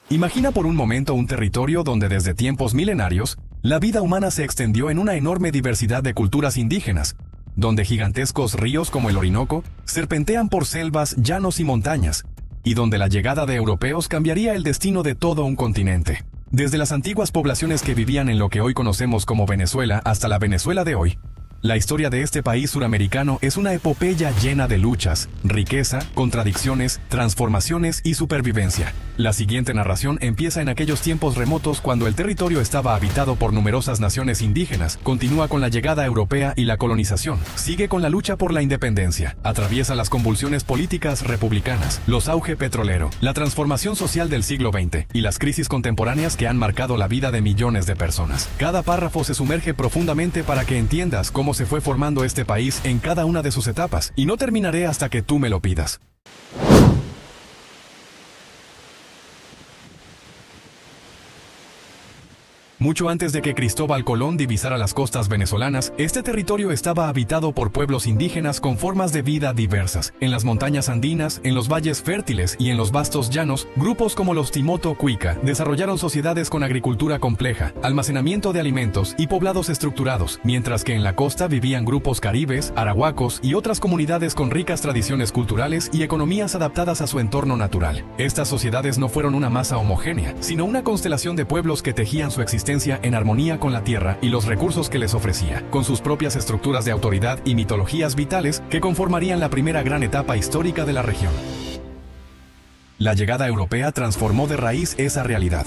Imagina por un momento un territorio donde desde tiempos milenarios, la vida humana se extendió en una enorme diversidad de culturas indígenas, donde gigantescos ríos como el Orinoco serpentean por selvas, llanos y montañas, y donde la llegada de europeos cambiaría el destino de todo un continente. Desde las antiguas poblaciones que vivían en lo que hoy conocemos como Venezuela hasta la Venezuela de hoy, la historia de este país suramericano es una epopeya llena de luchas, riqueza, contradicciones, transformaciones y supervivencia. La siguiente narración empieza en aquellos tiempos remotos cuando el territorio estaba habitado por numerosas naciones indígenas, continúa con la llegada europea y la colonización, sigue con la lucha por la independencia, atraviesa las convulsiones políticas republicanas, los auge petrolero, la transformación social del siglo XX y las crisis contemporáneas que han marcado la vida de millones de personas. Cada párrafo se sumerge profundamente para que entiendas cómo se fue formando este país en cada una de sus etapas, y no terminaré hasta que tú me lo pidas. Mucho antes de que Cristóbal Colón divisara las costas venezolanas, este territorio estaba habitado por pueblos indígenas con formas de vida diversas. En las montañas andinas, en los valles fértiles y en los vastos llanos, grupos como los Timoto Cuica desarrollaron sociedades con agricultura compleja, almacenamiento de alimentos y poblados estructurados, mientras que en la costa vivían grupos caribes, arahuacos y otras comunidades con ricas tradiciones culturales y economías adaptadas a su entorno natural. Estas sociedades no fueron una masa homogénea, sino una constelación de pueblos que tejían su existencia en armonía con la tierra y los recursos que les ofrecía, con sus propias estructuras de autoridad y mitologías vitales que conformarían la primera gran etapa histórica de la región. La llegada europea transformó de raíz esa realidad.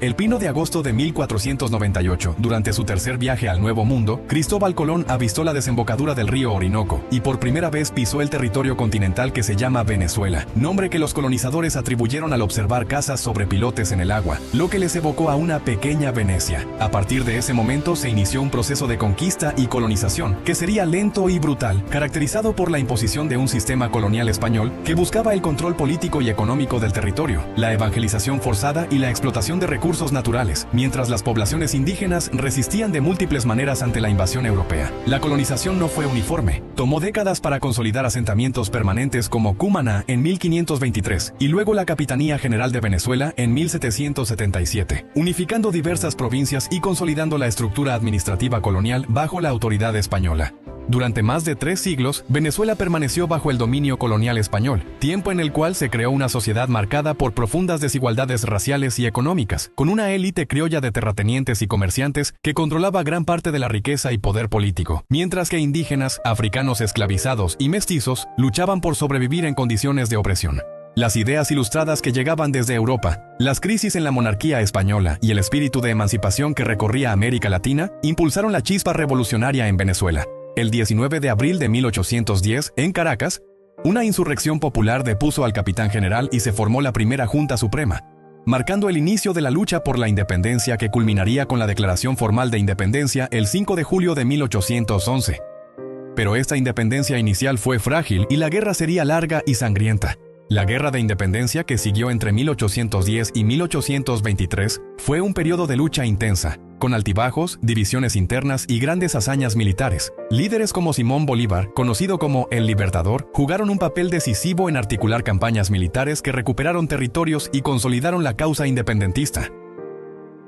El 1 de agosto de 1498, durante su tercer viaje al Nuevo Mundo, Cristóbal Colón avistó la desembocadura del río Orinoco y por primera vez pisó el territorio continental que se llama Venezuela, nombre que los colonizadores atribuyeron al observar casas sobre pilotes en el agua, lo que les evocó a una pequeña Venecia. A partir de ese momento se inició un proceso de conquista y colonización que sería lento y brutal, caracterizado por la imposición de un sistema colonial español que buscaba el control político y económico del territorio, la evangelización forzada y la explotación de recursos naturales, mientras las poblaciones indígenas resistían de múltiples maneras ante la invasión europea. La colonización no fue uniforme. Tomó décadas para consolidar asentamientos permanentes como Cumaná en 1523 y luego la Capitanía General de Venezuela en 1777, unificando diversas provincias y consolidando la estructura administrativa colonial bajo la autoridad española. Durante más de 3 siglos, Venezuela permaneció bajo el dominio colonial español, tiempo en el cual se creó una sociedad marcada por profundas desigualdades raciales y económicas, con una élite criolla de terratenientes y comerciantes que controlaba gran parte de la riqueza y poder político, mientras que indígenas, africanos esclavizados y mestizos luchaban por sobrevivir en condiciones de opresión. Las ideas ilustradas que llegaban desde Europa, las crisis en la monarquía española y el espíritu de emancipación que recorría América Latina impulsaron la chispa revolucionaria en Venezuela. El 19 de abril de 1810, en Caracas, una insurrección popular depuso al capitán general y se formó la primera Junta Suprema, marcando el inicio de la lucha por la independencia que culminaría con la declaración formal de independencia el 5 de julio de 1811. Pero esta independencia inicial fue frágil y la guerra sería larga y sangrienta. La Guerra de Independencia, que siguió entre 1810 y 1823, fue un periodo de lucha intensa, con altibajos, divisiones internas y grandes hazañas militares. Líderes como Simón Bolívar, conocido como El Libertador, jugaron un papel decisivo en articular campañas militares que recuperaron territorios y consolidaron la causa independentista.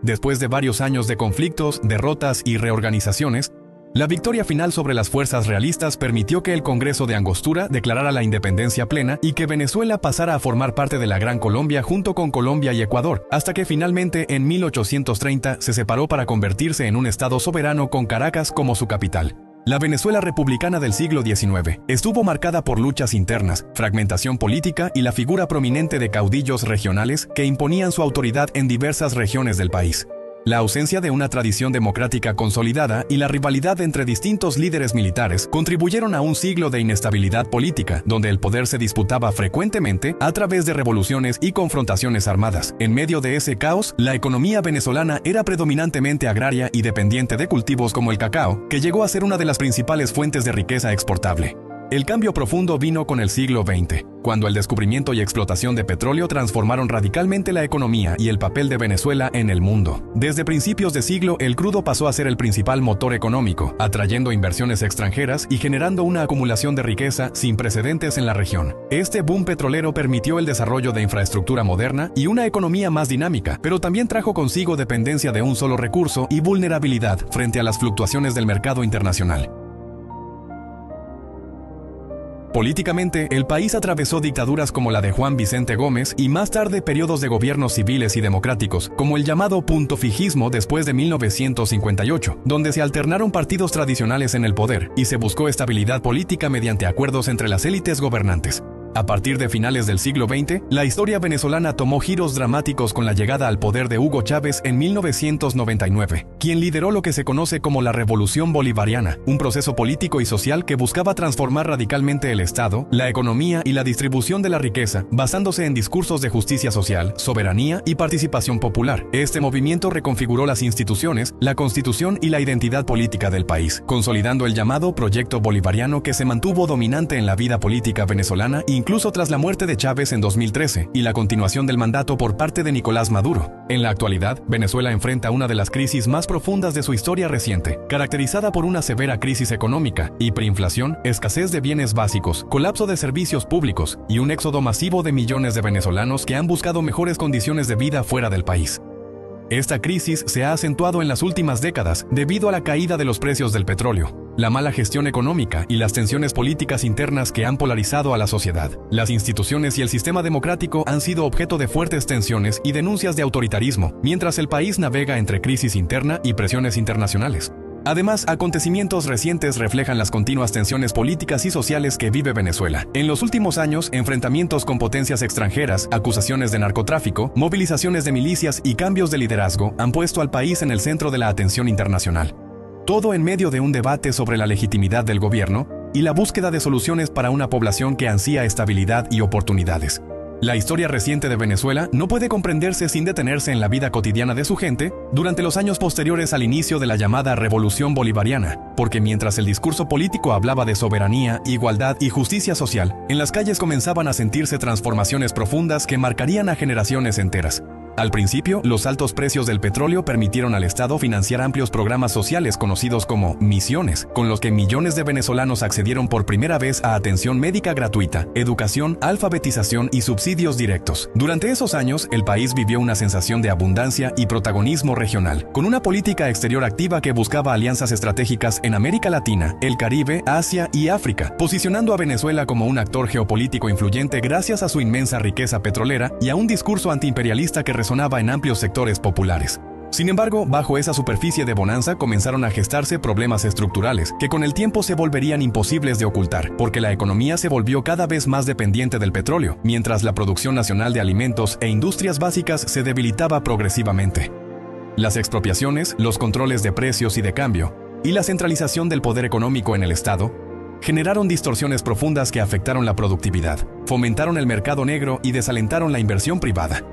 Después de varios años de conflictos, derrotas y reorganizaciones, la victoria final sobre las fuerzas realistas permitió que el Congreso de Angostura declarara la independencia plena y que Venezuela pasara a formar parte de la Gran Colombia junto con Colombia y Ecuador, hasta que finalmente en 1830 se separó para convertirse en un estado soberano con Caracas como su capital. La Venezuela republicana del siglo XIX estuvo marcada por luchas internas, fragmentación política y la figura prominente de caudillos regionales que imponían su autoridad en diversas regiones del país. La ausencia de una tradición democrática consolidada y la rivalidad entre distintos líderes militares contribuyeron a un siglo de inestabilidad política, donde el poder se disputaba frecuentemente a través de revoluciones y confrontaciones armadas. En medio de ese caos, la economía venezolana era predominantemente agraria y dependiente de cultivos como el cacao, que llegó a ser una de las principales fuentes de riqueza exportable. El cambio profundo vino con el siglo XX, cuando el descubrimiento y explotación de petróleo transformaron radicalmente la economía y el papel de Venezuela en el mundo. Desde principios de siglo, el crudo pasó a ser el principal motor económico, atrayendo inversiones extranjeras y generando una acumulación de riqueza sin precedentes en la región. Este boom petrolero permitió el desarrollo de infraestructura moderna y una economía más dinámica, pero también trajo consigo dependencia de un solo recurso y vulnerabilidad frente a las fluctuaciones del mercado internacional. Políticamente, el país atravesó dictaduras como la de Juan Vicente Gómez y más tarde periodos de gobiernos civiles y democráticos, como el llamado puntofijismo después de 1958, donde se alternaron partidos tradicionales en el poder y se buscó estabilidad política mediante acuerdos entre las élites gobernantes. A partir de finales del siglo XX, la historia venezolana tomó giros dramáticos con la llegada al poder de Hugo Chávez en 1999, quien lideró lo que se conoce como la Revolución Bolivariana, un proceso político y social que buscaba transformar radicalmente el Estado, la economía y la distribución de la riqueza, basándose en discursos de justicia social, soberanía y participación popular. Este movimiento reconfiguró las instituciones, la constitución y la identidad política del país, consolidando el llamado Proyecto Bolivariano que se mantuvo dominante en la vida política venezolana incluso tras la muerte de Chávez en 2013 y la continuación del mandato por parte de Nicolás Maduro. En la actualidad, Venezuela enfrenta una de las crisis más profundas de su historia reciente, caracterizada por una severa crisis económica, hiperinflación, escasez de bienes básicos, colapso de servicios públicos y un éxodo masivo de millones de venezolanos que han buscado mejores condiciones de vida fuera del país. Esta crisis se ha acentuado en las últimas décadas debido a la caída de los precios del petróleo, la mala gestión económica y las tensiones políticas internas que han polarizado a la sociedad. Las instituciones y el sistema democrático han sido objeto de fuertes tensiones y denuncias de autoritarismo, mientras el país navega entre crisis interna y presiones internacionales. Además, acontecimientos recientes reflejan las continuas tensiones políticas y sociales que vive Venezuela. En los últimos años, enfrentamientos con potencias extranjeras, acusaciones de narcotráfico, movilizaciones de milicias y cambios de liderazgo han puesto al país en el centro de la atención internacional. Todo en medio de un debate sobre la legitimidad del gobierno y la búsqueda de soluciones para una población que ansía estabilidad y oportunidades. La historia reciente de Venezuela no puede comprenderse sin detenerse en la vida cotidiana de su gente durante los años posteriores al inicio de la llamada Revolución Bolivariana, porque mientras el discurso político hablaba de soberanía, igualdad y justicia social, en las calles comenzaban a sentirse transformaciones profundas que marcarían a generaciones enteras. Al principio, los altos precios del petróleo permitieron al Estado financiar amplios programas sociales conocidos como misiones, con los que millones de venezolanos accedieron por primera vez a atención médica gratuita, educación, alfabetización y subsidios directos. Durante esos años, el país vivió una sensación de abundancia y protagonismo regional, con una política exterior activa que buscaba alianzas estratégicas en América Latina, el Caribe, Asia y África, posicionando a Venezuela como un actor geopolítico influyente gracias a su inmensa riqueza petrolera y a un discurso antiimperialista que resonaba en amplios sectores populares. Sin embargo, bajo esa superficie de bonanza comenzaron a gestarse problemas estructurales que con el tiempo se volverían imposibles de ocultar, porque la economía se volvió cada vez más dependiente del petróleo, mientras la producción nacional de alimentos e industrias básicas se debilitaba progresivamente. Las expropiaciones, los controles de precios y de cambio, y la centralización del poder económico en el Estado, generaron distorsiones profundas que afectaron la productividad, fomentaron el mercado negro y desalentaron la inversión privada.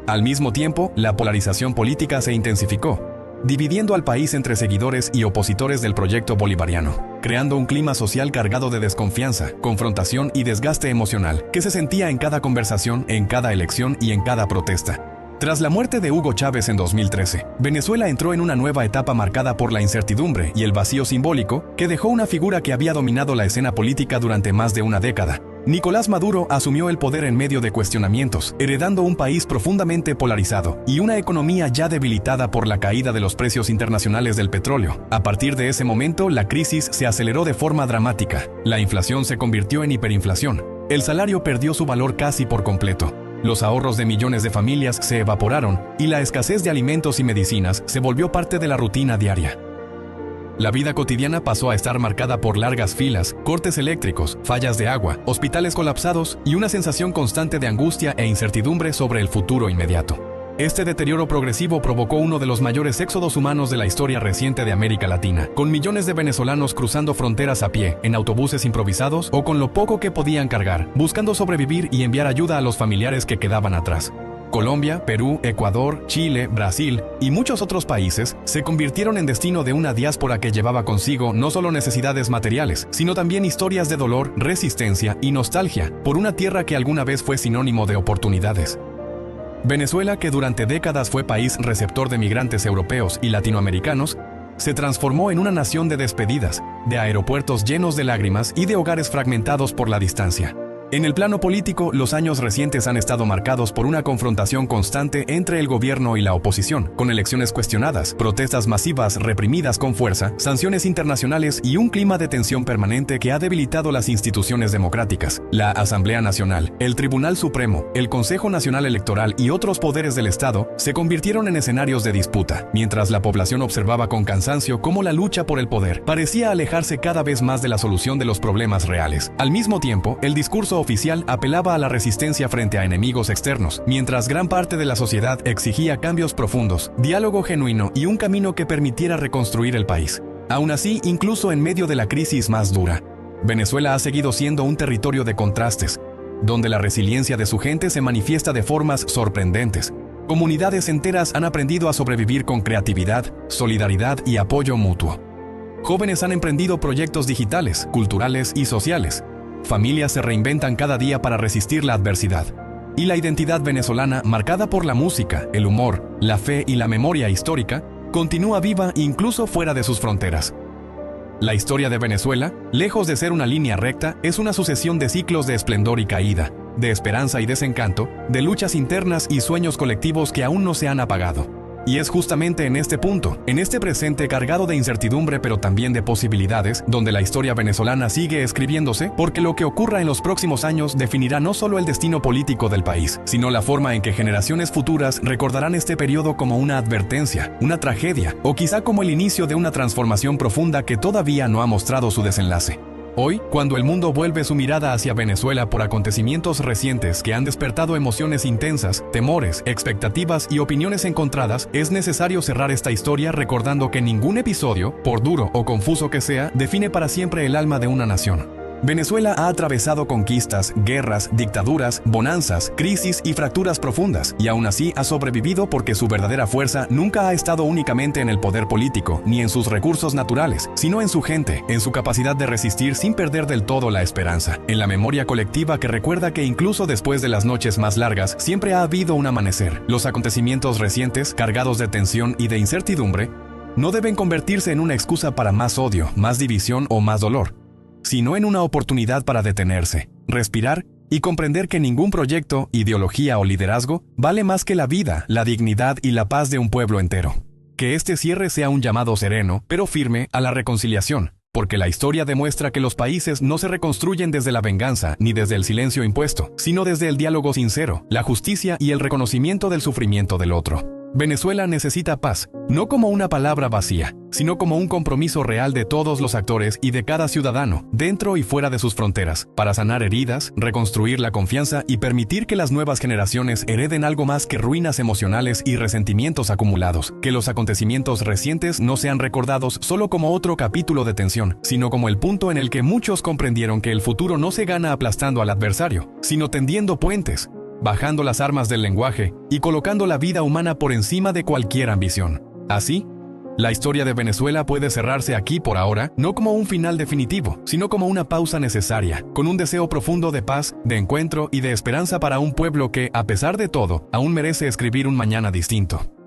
Al mismo tiempo, la polarización política se intensificó, dividiendo al país entre seguidores y opositores del proyecto bolivariano, creando un clima social cargado de desconfianza, confrontación y desgaste emocional, que se sentía en cada conversación, en cada elección y en cada protesta. Tras la muerte de Hugo Chávez en 2013, Venezuela entró en una nueva etapa marcada por la incertidumbre y el vacío simbólico que dejó una figura que había dominado la escena política durante más de una década. Nicolás Maduro asumió el poder en medio de cuestionamientos, heredando un país profundamente polarizado y una economía ya debilitada por la caída de los precios internacionales del petróleo. A partir de ese momento, la crisis se aceleró de forma dramática. La inflación se convirtió en hiperinflación. El salario perdió su valor casi por completo. Los ahorros de millones de familias se evaporaron y la escasez de alimentos y medicinas se volvió parte de la rutina diaria. La vida cotidiana pasó a estar marcada por largas filas, cortes eléctricos, fallas de agua, hospitales colapsados y una sensación constante de angustia e incertidumbre sobre el futuro inmediato. Este deterioro progresivo provocó uno de los mayores éxodos humanos de la historia reciente de América Latina, con millones de venezolanos cruzando fronteras a pie, en autobuses improvisados o con lo poco que podían cargar, buscando sobrevivir y enviar ayuda a los familiares que quedaban atrás. Colombia, Perú, Ecuador, Chile, Brasil y muchos otros países se convirtieron en destino de una diáspora que llevaba consigo no solo necesidades materiales, sino también historias de dolor, resistencia y nostalgia por una tierra que alguna vez fue sinónimo de oportunidades. Venezuela, que durante décadas fue país receptor de migrantes europeos y latinoamericanos, se transformó en una nación de despedidas, de aeropuertos llenos de lágrimas y de hogares fragmentados por la distancia. En el plano político, los años recientes han estado marcados por una confrontación constante entre el gobierno y la oposición, con elecciones cuestionadas, protestas masivas reprimidas con fuerza, sanciones internacionales y un clima de tensión permanente que ha debilitado las instituciones democráticas. La Asamblea Nacional, el Tribunal Supremo, el Consejo Nacional Electoral y otros poderes del Estado se convirtieron en escenarios de disputa, mientras la población observaba con cansancio cómo la lucha por el poder parecía alejarse cada vez más de la solución de los problemas reales. Al mismo tiempo, el discurso oficial apelaba a la resistencia frente a enemigos externos, mientras gran parte de la sociedad exigía cambios profundos, diálogo genuino y un camino que permitiera reconstruir el país. Aún así, incluso en medio de la crisis más dura, Venezuela ha seguido siendo un territorio de contrastes, donde la resiliencia de su gente se manifiesta de formas sorprendentes. Comunidades enteras han aprendido a sobrevivir con creatividad, solidaridad y apoyo mutuo. Jóvenes han emprendido proyectos digitales, culturales y sociales. Familias se reinventan cada día para resistir la adversidad. Y la identidad venezolana, marcada por la música, el humor, la fe y la memoria histórica, continúa viva incluso fuera de sus fronteras. La historia de Venezuela, lejos de ser una línea recta, es una sucesión de ciclos de esplendor y caída, de esperanza y desencanto, de luchas internas y sueños colectivos que aún no se han apagado. Y es justamente en este punto, en este presente cargado de incertidumbre pero también de posibilidades, donde la historia venezolana sigue escribiéndose, porque lo que ocurra en los próximos años definirá no solo el destino político del país, sino la forma en que generaciones futuras recordarán este periodo como una advertencia, una tragedia, o quizá como el inicio de una transformación profunda que todavía no ha mostrado su desenlace. Hoy, cuando el mundo vuelve su mirada hacia Venezuela por acontecimientos recientes que han despertado emociones intensas, temores, expectativas y opiniones encontradas, es necesario cerrar esta historia recordando que ningún episodio, por duro o confuso que sea, define para siempre el alma de una nación. Venezuela ha atravesado conquistas, guerras, dictaduras, bonanzas, crisis y fracturas profundas, y aún así ha sobrevivido porque su verdadera fuerza nunca ha estado únicamente en el poder político, ni en sus recursos naturales, sino en su gente, en su capacidad de resistir sin perder del todo la esperanza, en la memoria colectiva que recuerda que incluso después de las noches más largas, siempre ha habido un amanecer. Los acontecimientos recientes, cargados de tensión y de incertidumbre, no deben convertirse en una excusa para más odio, más división o más dolor, sino en una oportunidad para detenerse, respirar y comprender que ningún proyecto, ideología o liderazgo vale más que la vida, la dignidad y la paz de un pueblo entero. Que este cierre sea un llamado sereno, pero firme, a la reconciliación, porque la historia demuestra que los países no se reconstruyen desde la venganza ni desde el silencio impuesto, sino desde el diálogo sincero, la justicia y el reconocimiento del sufrimiento del otro. Venezuela necesita paz, no como una palabra vacía, sino como un compromiso real de todos los actores y de cada ciudadano, dentro y fuera de sus fronteras, para sanar heridas, reconstruir la confianza y permitir que las nuevas generaciones hereden algo más que ruinas emocionales y resentimientos acumulados, que los acontecimientos recientes no sean recordados solo como otro capítulo de tensión, sino como el punto en el que muchos comprendieron que el futuro no se gana aplastando al adversario, sino tendiendo puentes, bajando las armas del lenguaje y colocando la vida humana por encima de cualquier ambición. Así, la historia de Venezuela puede cerrarse aquí por ahora, no como un final definitivo, sino como una pausa necesaria, con un deseo profundo de paz, de encuentro y de esperanza para un pueblo que, a pesar de todo, aún merece escribir un mañana distinto.